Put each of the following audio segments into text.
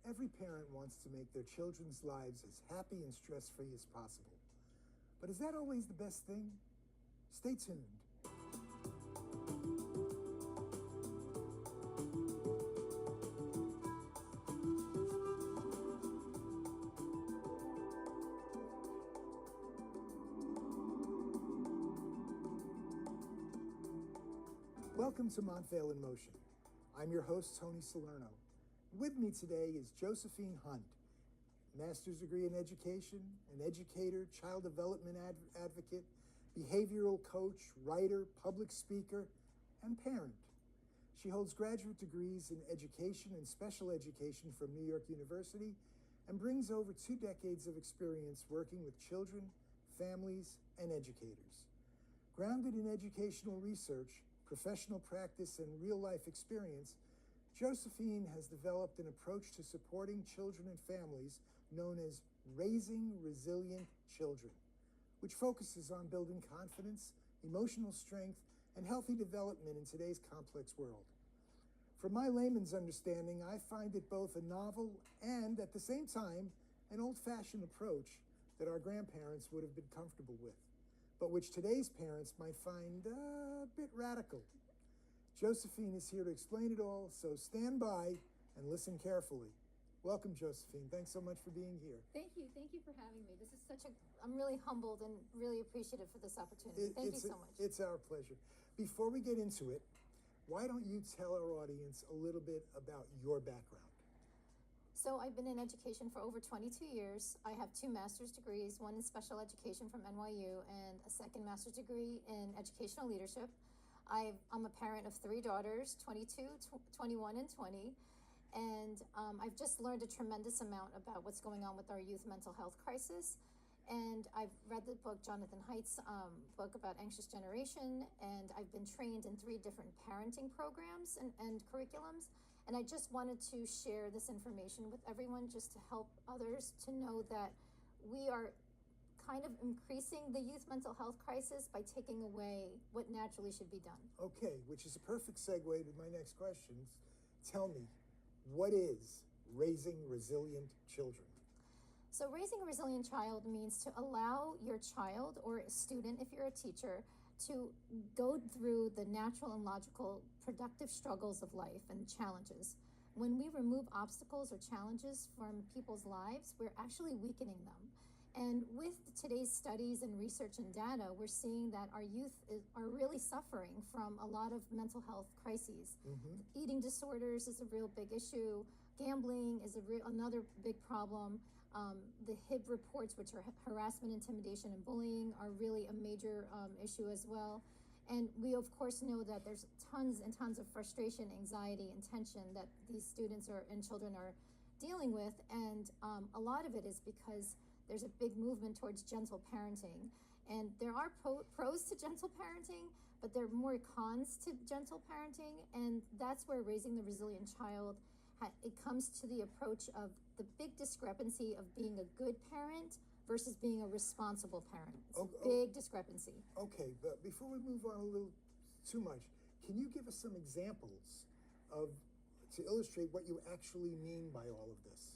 Every parent wants to make their children's lives as happy and stress-free as possible. But is that always the best thing? Stay tuned. Welcome to Montvale in Motion. I'm your host, Tony Salerno. With me today is Josephine Hunt, master's degree in education, an educator, child development advocate, behavioral coach, writer, public speaker, and parent. She holds graduate degrees in education and special education from New York University and brings over 2 decades of experience working with children, families, and educators. Grounded in educational research, professional practice, and real-life experience, Josephine has developed an approach to supporting children and families known as Raising Resilient Children, which focuses on building confidence, emotional strength, and healthy development in today's complex world. From my layman's understanding, I find it both a novel and, at the same time, an old-fashioned approach that our grandparents would have been comfortable with, but which today's parents might find a bit radical. Josephine is here to explain it all, so stand by and listen carefully. Welcome, Josephine. Thanks so much for being here. Thank you for having me. This is I'm really humbled and really appreciative for this opportunity. Thank you so much. It's our pleasure. Before we get into it, why don't you tell our audience a little bit about your background? So I've been in education for over 22 years. I have 2 master's degrees, one in special education from NYU and a second master's degree in educational leadership. I'm a parent of 3 daughters, 22, 21, and 20. And I've just learned a tremendous amount about what's going on with our youth mental health crisis. And I've read the book, Jonathan Haidt's book about anxious generation, and I've been trained in 3 different parenting programs and curriculums. And I just wanted to share this information with everyone just to help others to know that we are kind of increasing the youth mental health crisis by taking away what naturally should be done. Okay, which is a perfect segue to my next question. Tell me, what is Raising Resilient Children? So raising a resilient child means to allow your child or a student, if you're a teacher, to go through the natural and logical productive struggles of life and challenges. When we remove obstacles or challenges from people's lives, we're actually weakening them. And with today's studies and research and data, we're seeing that our youth are really suffering from a lot of mental health crises. Mm-hmm. Eating disorders is a real big issue. Gambling is another big problem. The HIB reports, which are harassment, intimidation, and bullying, are really a major issue as well. And we, of course, know that there's tons and tons of frustration, anxiety, and tension that these students and children are dealing with. And a lot of it is because there's a big movement towards gentle parenting. And there are pros to gentle parenting, but there are more cons to gentle parenting. And that's where Raising the Resilient Child, it comes to the approach of the big discrepancy of being a good parent versus being a responsible parent. It's a big discrepancy. Okay, but before we move on a little too much, can you give us some examples to illustrate what you actually mean by all of this?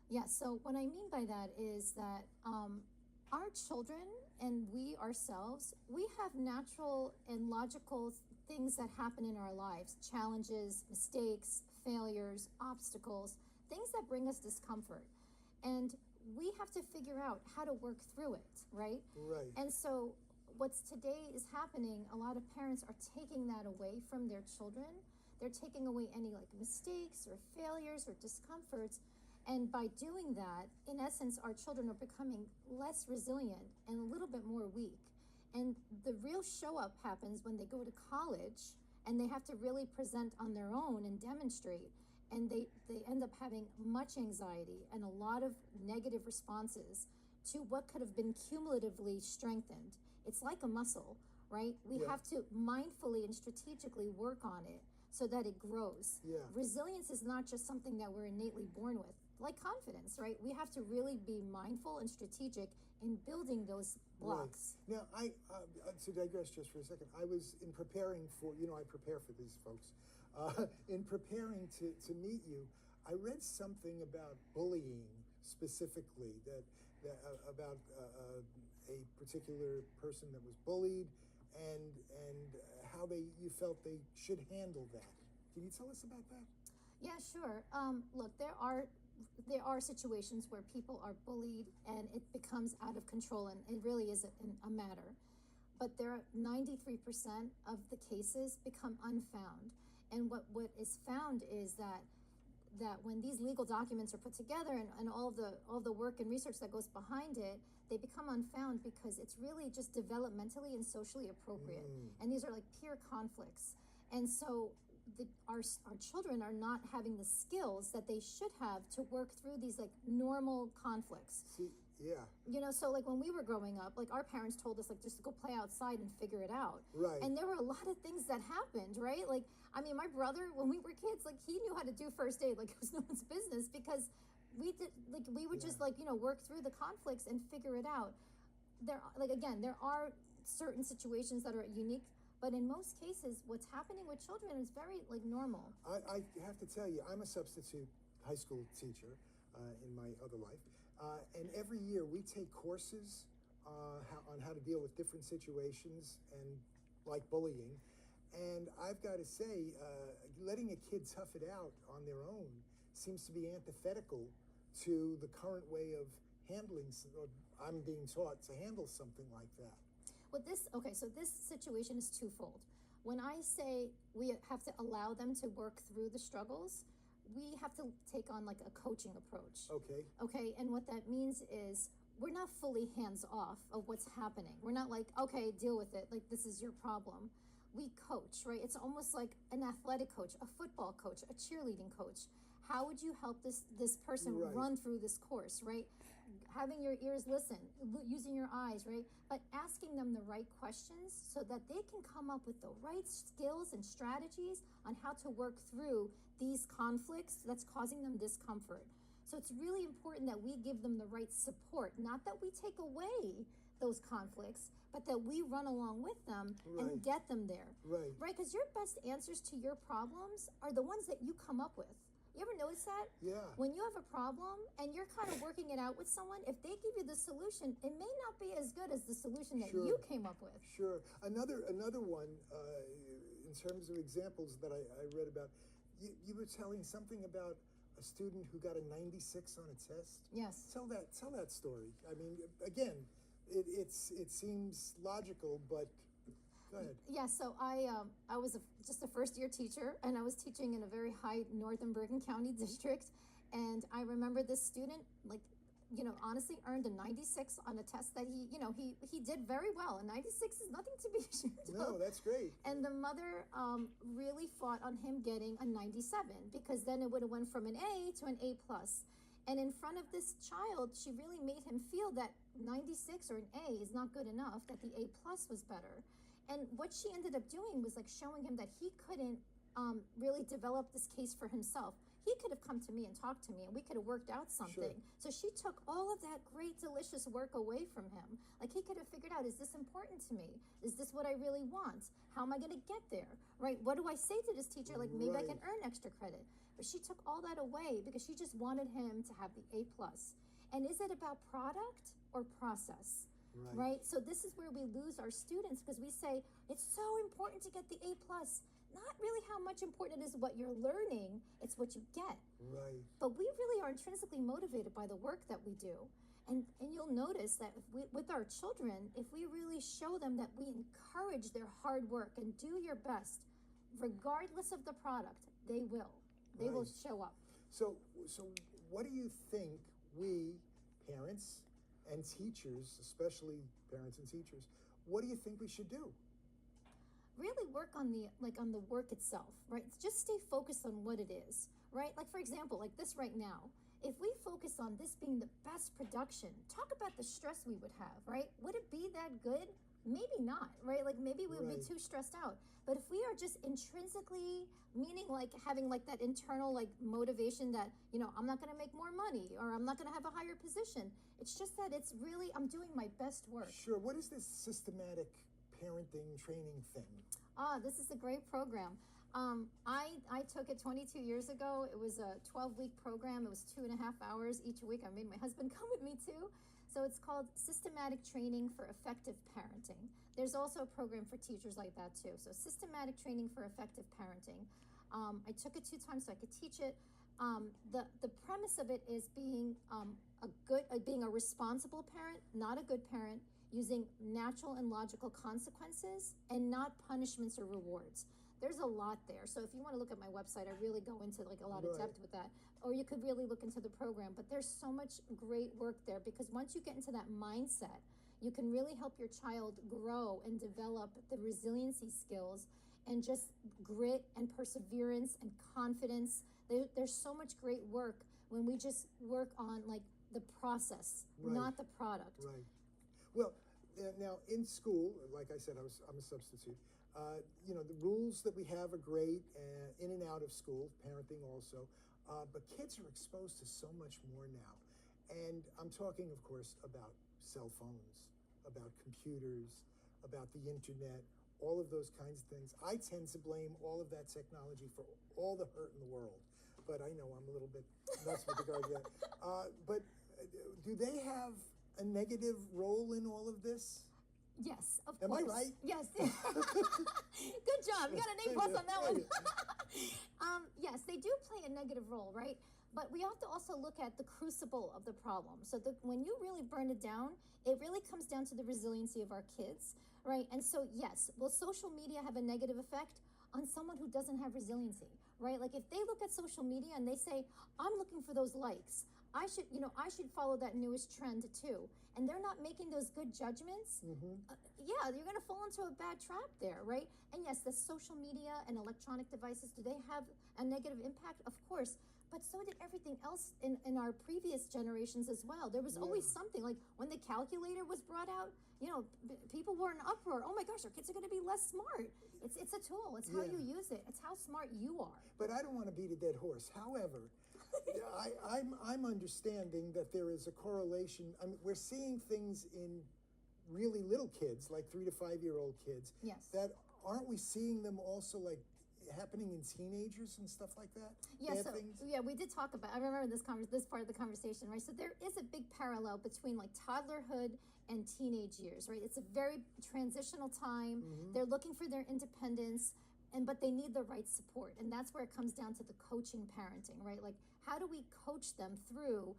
Yeah, so what I mean by that is that our children and we ourselves, we have natural and logical things that happen in our lives, challenges, mistakes, failures, obstacles, things that bring us discomfort. And we have to figure out how to work through it, right? Right. And so what's today is happening, a lot of parents are taking that away from their children. They're taking away any mistakes or failures or discomforts. And by doing that, in essence, our children are becoming less resilient and a little bit more weak. And the real show up happens when they go to college and they have to really present on their own and demonstrate. And they end up having much anxiety and a lot of negative responses to what could have been cumulatively strengthened. It's like a muscle, right? We have to mindfully and strategically work on it so that it grows. Yeah. Resilience is not just something that we're innately born with. Like confidence, right? We have to really be mindful and strategic in building those blocks. Right. Now, to digress just for a second, I was in preparing for, I prepare for these folks. In preparing to meet you, I read something about bullying specifically, about a particular person that was bullied, and how you felt they should handle that. Can you tell us about that? Yeah, sure. Look, there are situations where people are bullied and it becomes out of control, and it really is a matter. But there are 93% of the cases become unfound. And what is found is that when these legal documents are put together, and all the work and research that goes behind it, they become unfound because it's really just developmentally and socially appropriate. And these are like peer conflicts. And so our children are not having the skills that they should have to work through these like normal conflicts. See, yeah. You know, so like when we were growing up, like our parents told us like just to go play outside and figure it out. Right. And there were a lot of things that happened, right? Like, I mean, my brother, when we were kids, like he knew how to do first aid, like it was no one's business, because we would just like, you know, work through the conflicts and figure it out. There are certain situations that are unique, but in most cases, what's happening with children is very like normal. I have to tell you, I'm a substitute high school teacher in my other life. And every year we take courses on how to deal with different situations and like bullying. And I've got to say, letting a kid tough it out on their own seems to be antithetical to the current way of handling, or I'm being taught to handle something like that. Well, so this situation is twofold. When I say we have to allow them to work through the struggles, we have to take on like a coaching approach. Okay, and what that means is we're not fully hands off of what's happening. We're not like, okay, deal with it, like this is your problem. We coach, right? It's almost like an athletic coach, a football coach, a cheerleading coach. How would you help this person run through this course, right? Having your ears listen, using your eyes, right? But asking them the right questions so that they can come up with the right skills and strategies on how to work through these conflicts that's causing them discomfort. So it's really important that we give them the right support, not that we take away those conflicts, but that we run along with them and get them there. Right? Because your best answers to your problems are the ones that you come up with. You ever notice that? Yeah. When you have a problem and you're kind of working it out with someone, if they give you the solution, it may not be as good as the solution that you came up with. Sure. Another one, in terms of examples that I read about, you were telling something about a student who got a 96 on a test. Yes. Tell that story. I mean, again, it seems logical, but go ahead. Yeah, so I was just a first-year teacher, and I was teaching in a very high northern Bergen County district, and I remember this student, like, you know, honestly earned a 96 on a test that he did very well. A 96 is nothing to be ashamed of. No, that's great. And the mother really fought on him getting a 97, because then it would have went from an A to an A+. And in front of this child, she really made him feel that 96 or an A is not good enough, that the A+ was better. And what she ended up doing was like showing him that he couldn't really develop this case for himself. He could have come to me and talked to me, and we could have worked out something. So she took all of that great, delicious work away from him. Like he could have figured out, is this important to me? Is this what I really want? How am I going to get there? Right? What do I say to this teacher? Like maybe I can earn extra credit. But she took all that away because she just wanted him to have the A+. And is it about product or process? Right? So this is where we lose our students, because we say it's so important to get the A+. Not really how much important it is what you're learning, it's what you get. But we really are intrinsically motivated by the work that we do. And you'll notice that with our children, if we really show them that we encourage their hard work and do your best, regardless of the product, they will. They will show up. So what do you think we, parents and teachers, especially parents and teachers, what do you think we should do? Really work on the work itself, right? Just stay focused on what it is, right? Like for example, like this right now, if we focus on this being the best production, talk about the stress we would have, right? Would it be that good? Maybe not, right? Like maybe we would be too stressed out. But if we are just intrinsically, meaning like having like that internal like motivation that, you know, I'm not going to make more money, or I'm not going to have a higher position. It's just that it's really, I'm doing my best work. Sure. What is this systematic parenting training thing? This is a great program. I took it 22 years ago. It was a 12-week program. It was 2.5 hours each week. I made my husband come with me too. So it's called Systematic Training for Effective Parenting. There's also a program for teachers like that too. So Systematic Training for Effective Parenting. I took it 2 times so I could teach it. The premise of it is being being a responsible parent, not a good parent, using natural and logical consequences and not punishments or rewards. There's a lot there. So if you want to look at my website, I really go into like a lot of depth with that. Or you could really look into the program. But there's so much great work there because once you get into that mindset, you can really help your child grow and develop the resiliency skills and just grit and perseverance and confidence. There's so much great work when we just work on like the process, not the product. Right. Well, now in school, like I said, I'm a substitute. The rules that we have are great in and out of school, parenting also, but kids are exposed to so much more now. And I'm talking, of course, about cell phones, about computers, about the internet, all of those kinds of things. I tend to blame all of that technology for all the hurt in the world, but I know I'm a little bit nuts with regard to that. But do they have a negative role in all of this? Yes, of course. Am I right? Yes. Good job. You got an A+ on that one. Yes, they do play a negative role, right? But we have to also look at the crucible of the problem. So when you really burn it down, it really comes down to the resiliency of our kids, right? And so, yes, will social media have a negative effect on someone who doesn't have resiliency, right? Like if they look at social media and they say, I'm looking for those likes, I should follow that newest trend too. And they're not making those good judgments. Yeah, you're going to fall into a bad trap there, right? And yes, the social media and electronic devices, do they have a negative impact? Of course. But so did everything else in our previous generations as well. There was always something, like when the calculator was brought out, people were in uproar. Oh my gosh, our kids are going to be less smart. It's a tool. It's how you use it. It's how smart you are. But I don't want to beat a dead horse. However, I'm understanding that there is a correlation. I mean, we're seeing things in really little kids, like 3 to 5-year-old kids. Yes. That aren't we seeing them also like happening in teenagers and stuff like that? Yeah, we did talk about. I remember this part of the conversation, right? So there is a big parallel between like toddlerhood and teenage years, right? It's a very transitional time. They're looking for their independence. But they need the right support. And that's where it comes down to the coaching parenting, right? Like, how do we coach them through?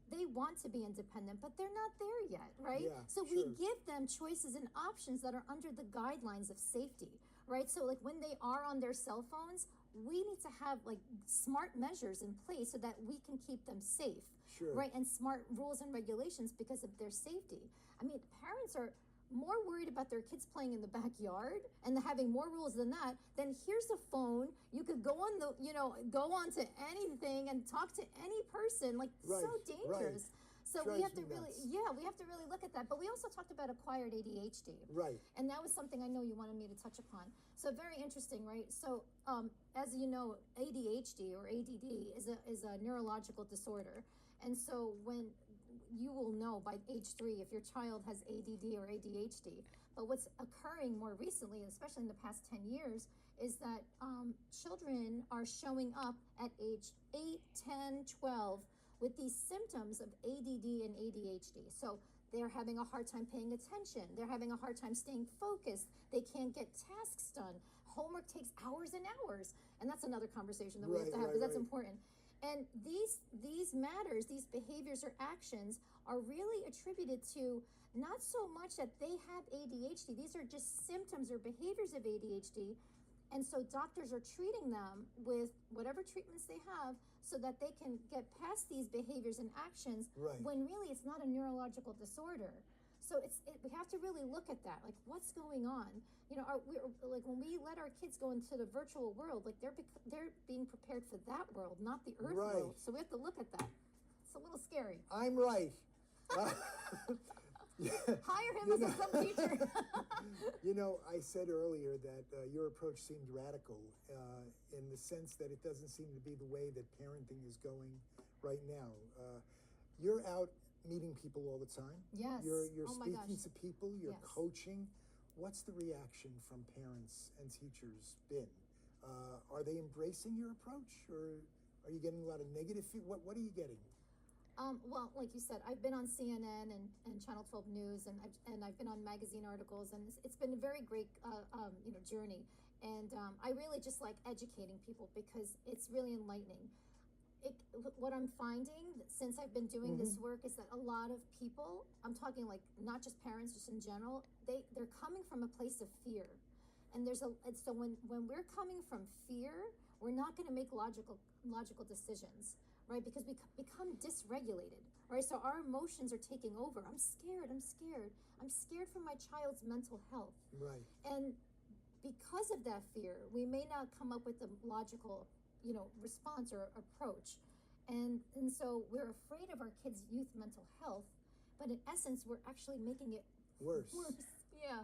They want to be independent, but they're not there yet, right? Yeah, so we give them choices and options that are under the guidelines of safety, right? So like when they are on their cell phones, we need to have like smart measures in place so that we can keep them safe, right? And smart rules and regulations because of their safety. I mean, parents are more worried about their kids playing in the backyard and having more rules than that, then here's a phone. You could go on go on to anything and talk to any person, like so dangerous. So we have to really look at that. But we also talked about acquired ADHD. Right. And that was something I know you wanted me to touch upon. So very interesting, right? So as you know, ADHD or ADD is a neurological disorder. And so when you will know by age 3 if your child has ADD or ADHD. But what's occurring more recently, especially in the past 10 years, is that children are showing up at age 8, 10, 12 with these symptoms of ADD and ADHD. So they're having a hard time paying attention. They're having a hard time staying focused. They can't get tasks done. Homework takes hours and hours. And that's another conversation that we have to have because that's important. And these matters, these behaviors or actions are really attributed to not so much that they have ADHD. These are just symptoms or behaviors of ADHD. And so doctors are treating them with whatever treatments they have so that they can get past these behaviors and actions when really it's not a neurological disorder. So we have to really look at that. Like, what's going on? Like when we let our kids go into the virtual world, like they're being prepared for that world, not the earth world. So we have to look at that. It's a little scary. I'm right. Hire him as a sub teacher. I said earlier that your approach seemed radical in the sense that it doesn't seem to be the way that parenting is going right now. You're out meeting people all the time. Yes. You're speaking to people. You're coaching. What's the reaction from parents and teachers been? Are they embracing your approach, or are you getting a lot of negative feedback? What are you getting? Well, like you said, I've been on CNN and Channel 12 News, and I've been on magazine articles, and it's been a very great journey. And I really just like educating people because it's really enlightening. What I'm finding since I've been doing this work is that a lot of people, I'm talking like not just parents, just in general, they're coming from a place of fear. And and so when we're coming from fear, we're not going to make logical decisions, right? Because we become dysregulated, right? So our emotions are taking over. I'm scared. I'm scared for my child's mental health. Right. And because of that fear, we may not come up with a logical, response or approach. And so we're afraid of our kids' youth mental health, but in essence, we're actually making it Worse. Yeah.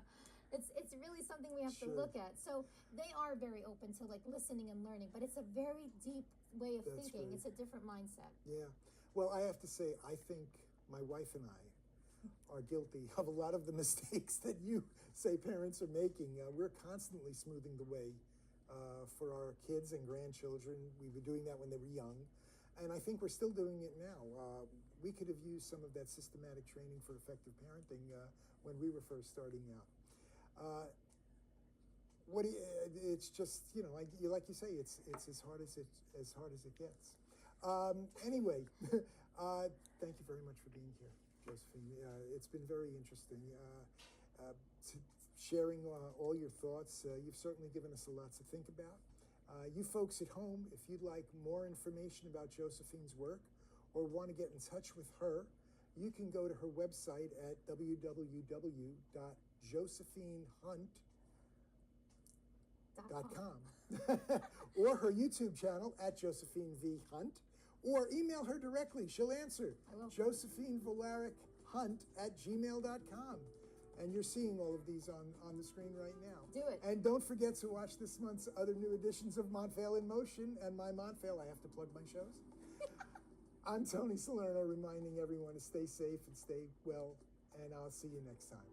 It's really something we have to look at. So they are very open to like listening and learning, but it's a very deep way of thinking. Great. It's a different mindset. Yeah. Well, I have to say, I think my wife and I are guilty of a lot of the mistakes that you say parents are making. We're constantly smoothing the way for our kids and grandchildren. We were doing that when they were young, and I think we're still doing it now. We could have used some of that systematic training for effective parenting when we were first starting out. It's just, like you say, it's as hard as it gets. Anyway, thank you very much for being here, Josephine. It's been very interesting. Sharing all your thoughts. You've certainly given us a lot to think about. You folks at home, if you'd like more information about Josephine's work or want to get in touch with her, you can go to her website at www.josephinehunt.com or her YouTube channel at Josephine V. Hunt, or email her directly. She'll answer. JosephineVolarichHunt@gmail.com. And you're seeing all of these on the screen right now. Do it. And don't forget to watch this month's other new editions of Montvale in Motion and my Montvale. I have to plug my shows. I'm Tony Salerno, reminding everyone to stay safe and stay well, and I'll see you next time.